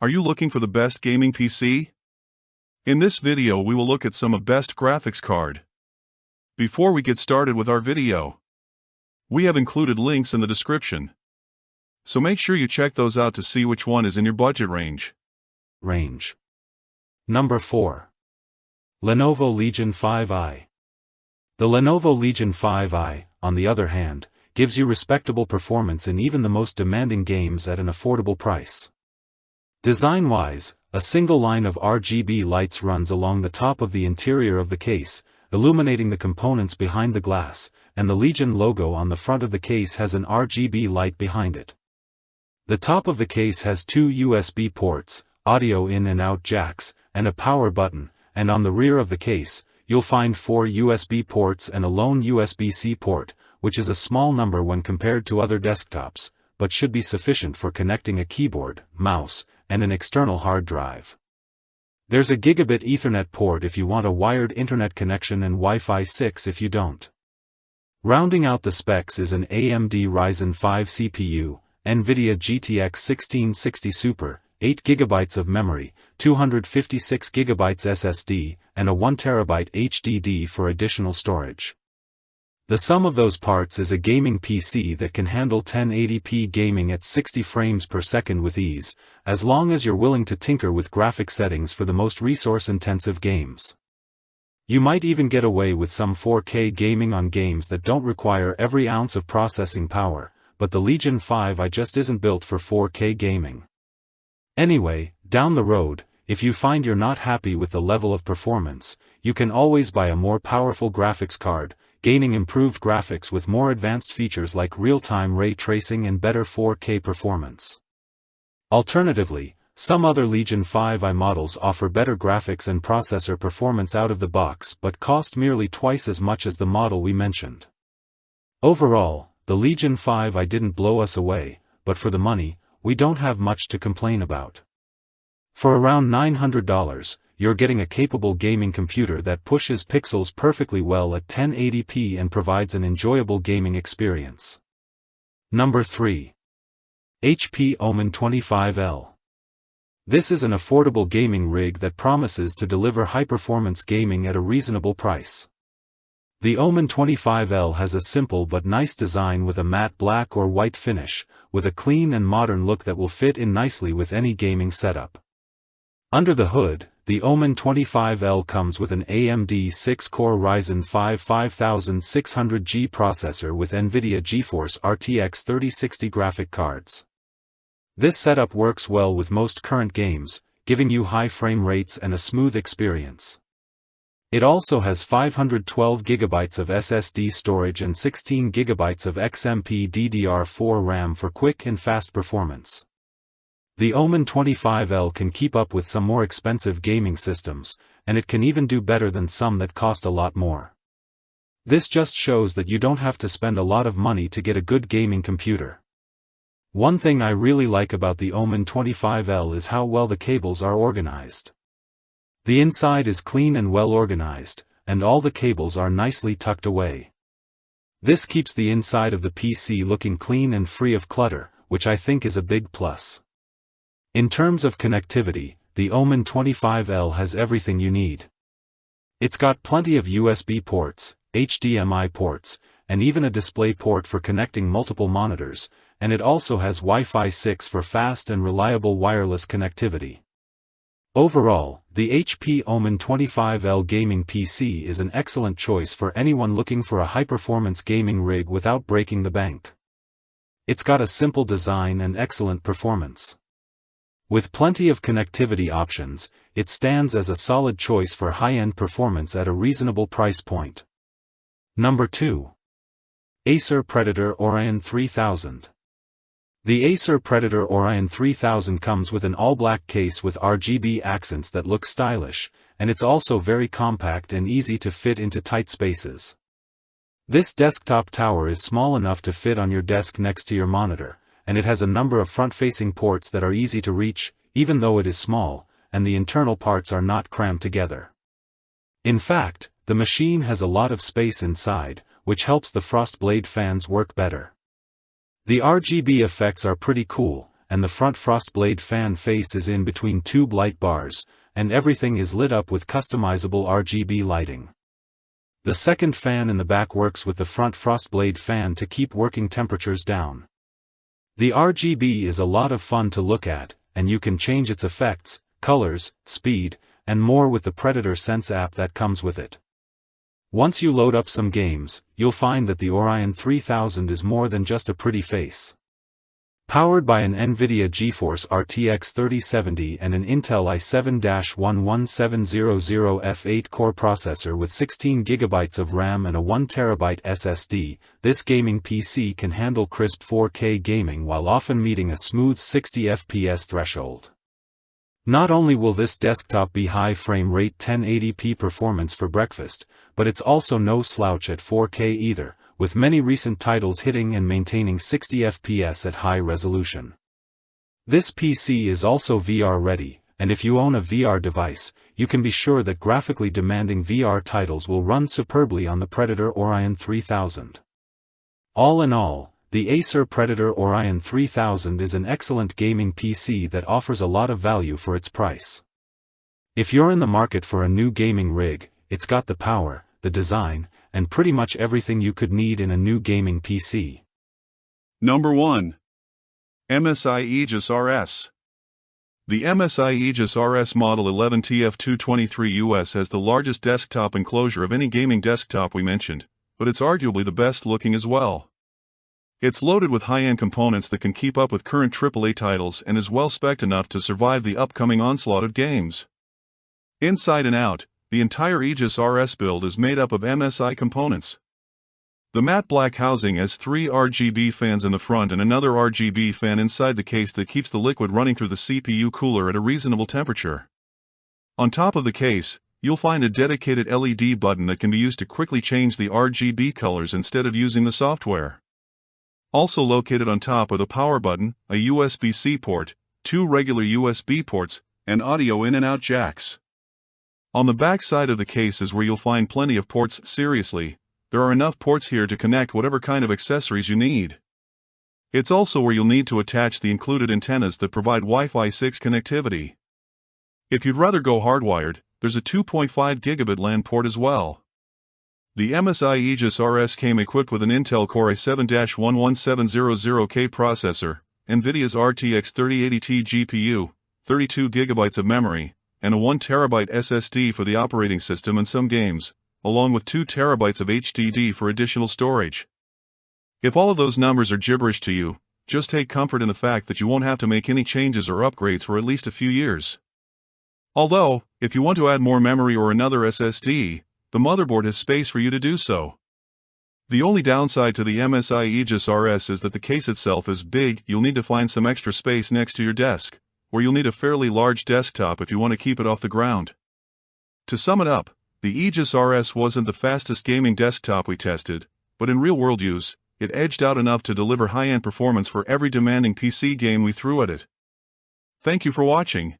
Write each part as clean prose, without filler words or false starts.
Are you looking for the best gaming PC? In this video we will look at some of best graphics card. Before we get started with our video, we have included links in the description. So make sure you check those out to see which one is in your budget range. Number 4. Lenovo Legion 5i. The Lenovo Legion 5i, on the other hand, gives you respectable performance in even the most demanding games at an affordable price. Design-wise, a single line of RGB lights runs along the top of the interior of the case, illuminating the components behind the glass, and the Legion logo on the front of the case has an RGB light behind it. The top of the case has 2 USB ports, audio in and out jacks, and a power button, and on the rear of the case, you'll find 4 USB ports and a lone USB-C port, which is a small number when compared to other desktops, but should be sufficient for connecting a keyboard, mouse, and an external hard drive. There's a gigabit Ethernet port if you want a wired internet connection and Wi-Fi 6 if you don't. Rounding out the specs is an AMD Ryzen 5 CPU, NVIDIA GTX 1660 Super, 8GB of memory, 256GB SSD, and a 1TB HDD for additional storage. The sum of those parts is a gaming PC that can handle 1080p gaming at 60 frames per second with ease, as long as you're willing to tinker with graphic settings for the most resource-intensive games. You might even get away with some 4K gaming on games that don't require every ounce of processing power, but the Legion 5i just isn't built for 4K gaming. Anyway, down the road, if you find you're not happy with the level of performance, you can always buy a more powerful graphics card, gaining improved graphics with more advanced features like real-time ray tracing and better 4K performance. Alternatively, some other Legion 5i models offer better graphics and processor performance out of the box but cost merely twice as much as the model we mentioned. Overall, the Legion 5i didn't blow us away, but for the money, we don't have much to complain about. For around $900, you're getting a capable gaming computer that pushes pixels perfectly well at 1080p and provides an enjoyable gaming experience. Number 3. HP Omen 25L. This is an affordable gaming rig that promises to deliver high-performance gaming at a reasonable price. The Omen 25L has a simple but nice design with a matte black or white finish, with a clean and modern look that will fit in nicely with any gaming setup. Under the hood, the Omen 25L comes with an AMD 6-core Ryzen 5 5600G processor with NVIDIA GeForce RTX 3060 graphic cards. This setup works well with most current games, giving you high frame rates and a smooth experience. It also has 512GB of SSD storage and 16GB of XMP DDR4 RAM for quick and fast performance. The Omen 25L can keep up with some more expensive gaming systems, and it can even do better than some that cost a lot more. This just shows that you don't have to spend a lot of money to get a good gaming computer. One thing I really like about the Omen 25L is how well the cables are organized. The inside is clean and well organized, and all the cables are nicely tucked away. This keeps the inside of the PC looking clean and free of clutter, which I think is a big plus. In terms of connectivity, the Omen 25L has everything you need. It's got plenty of USB ports, HDMI ports, and even a display port for connecting multiple monitors, and it also has Wi-Fi 6 for fast and reliable wireless connectivity. Overall, the HP Omen 25L gaming PC is an excellent choice for anyone looking for a high-performance gaming rig without breaking the bank. It's got a simple design and excellent performance. With plenty of connectivity options, it stands as a solid choice for high-end performance at a reasonable price point. Number 2. Acer Predator Orion 3000. The Acer Predator Orion 3000 comes with an all-black case with RGB accents that look stylish, and it's also very compact and easy to fit into tight spaces. This desktop tower is small enough to fit on your desk next to your monitor, and it has a number of front-facing ports that are easy to reach, even though it is small, and the internal parts are not crammed together. In fact, the machine has a lot of space inside, which helps the Frostblade fans work better. The RGB effects are pretty cool, and the front frost blade fan face is in between two light bars, and everything is lit up with customizable RGB lighting. The second fan in the back works with the front frost blade fan to keep working temperatures down. The RGB is a lot of fun to look at, and you can change its effects, colors, speed, and more with the Predator Sense app that comes with it. Once you load up some games, you'll find that the Orion 3000 is more than just a pretty face. Powered by an NVIDIA GeForce RTX 3070 and an Intel i7-11700F8 core processor with 16GB of RAM and a 1TB SSD, this gaming PC can handle crisp 4K gaming while often meeting a smooth 60 FPS threshold. Not only will this desktop be high frame rate 1080p performance for breakfast, but it's also no slouch at 4K either, with many recent titles hitting and maintaining 60 FPS at high resolution. This PC is also VR ready, and if you own a VR device, you can be sure that graphically demanding VR titles will run superbly on the Predator Orion 3000. All in all, the Acer Predator Orion 3000 is an excellent gaming PC that offers a lot of value for its price. If you're in the market for a new gaming rig, it's got the power, the design, and pretty much everything you could need in a new gaming PC. Number 1. MSI Aegis RS. The MSI Aegis RS Model 11TF223 US has the largest desktop enclosure of any gaming desktop we mentioned, but it's arguably the best looking as well. It's loaded with high-end components that can keep up with current AAA titles and is well-spec'd enough to survive the upcoming onslaught of games. Inside and out, the entire Aegis RS build is made up of MSI components. The matte black housing has 3 RGB fans in the front and another RGB fan inside the case that keeps the liquid running through the CPU cooler at a reasonable temperature. On top of the case, you'll find a dedicated LED button that can be used to quickly change the RGB colors instead of using the software. Also located on top are the power button, a USB-C port, 2 regular USB ports, and audio in and out jacks. On the back side of the case is where you'll find plenty of ports. Seriously, there are enough ports here to connect whatever kind of accessories you need. It's also where you'll need to attach the included antennas that provide Wi-Fi 6 connectivity. If you'd rather go hardwired, there's a 2.5 gigabit LAN port as well. The MSI Aegis RS came equipped with an Intel Core i7-11700K processor, NVIDIA's RTX 3080 GPU, 32 GB of memory, and a 1TB SSD for the operating system and some games, along with 2 TB of HDD for additional storage. If all of those numbers are gibberish to you, just take comfort in the fact that you won't have to make any changes or upgrades for at least a few years. Although, if you want to add more memory or another SSD, the motherboard has space for you to do so. The only downside to the MSI Aegis RS is that the case itself is big. You'll need to find some extra space next to your desk, or you'll need a fairly large desktop if you want to keep it off the ground. To sum it up, the Aegis RS wasn't the fastest gaming desktop we tested, but in real-world use, it edged out enough to deliver high-end performance for every demanding PC game we threw at it. Thank you for watching.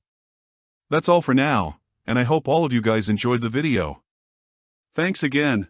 That's all for now, and I hope all of you guys enjoyed the video. Thanks again.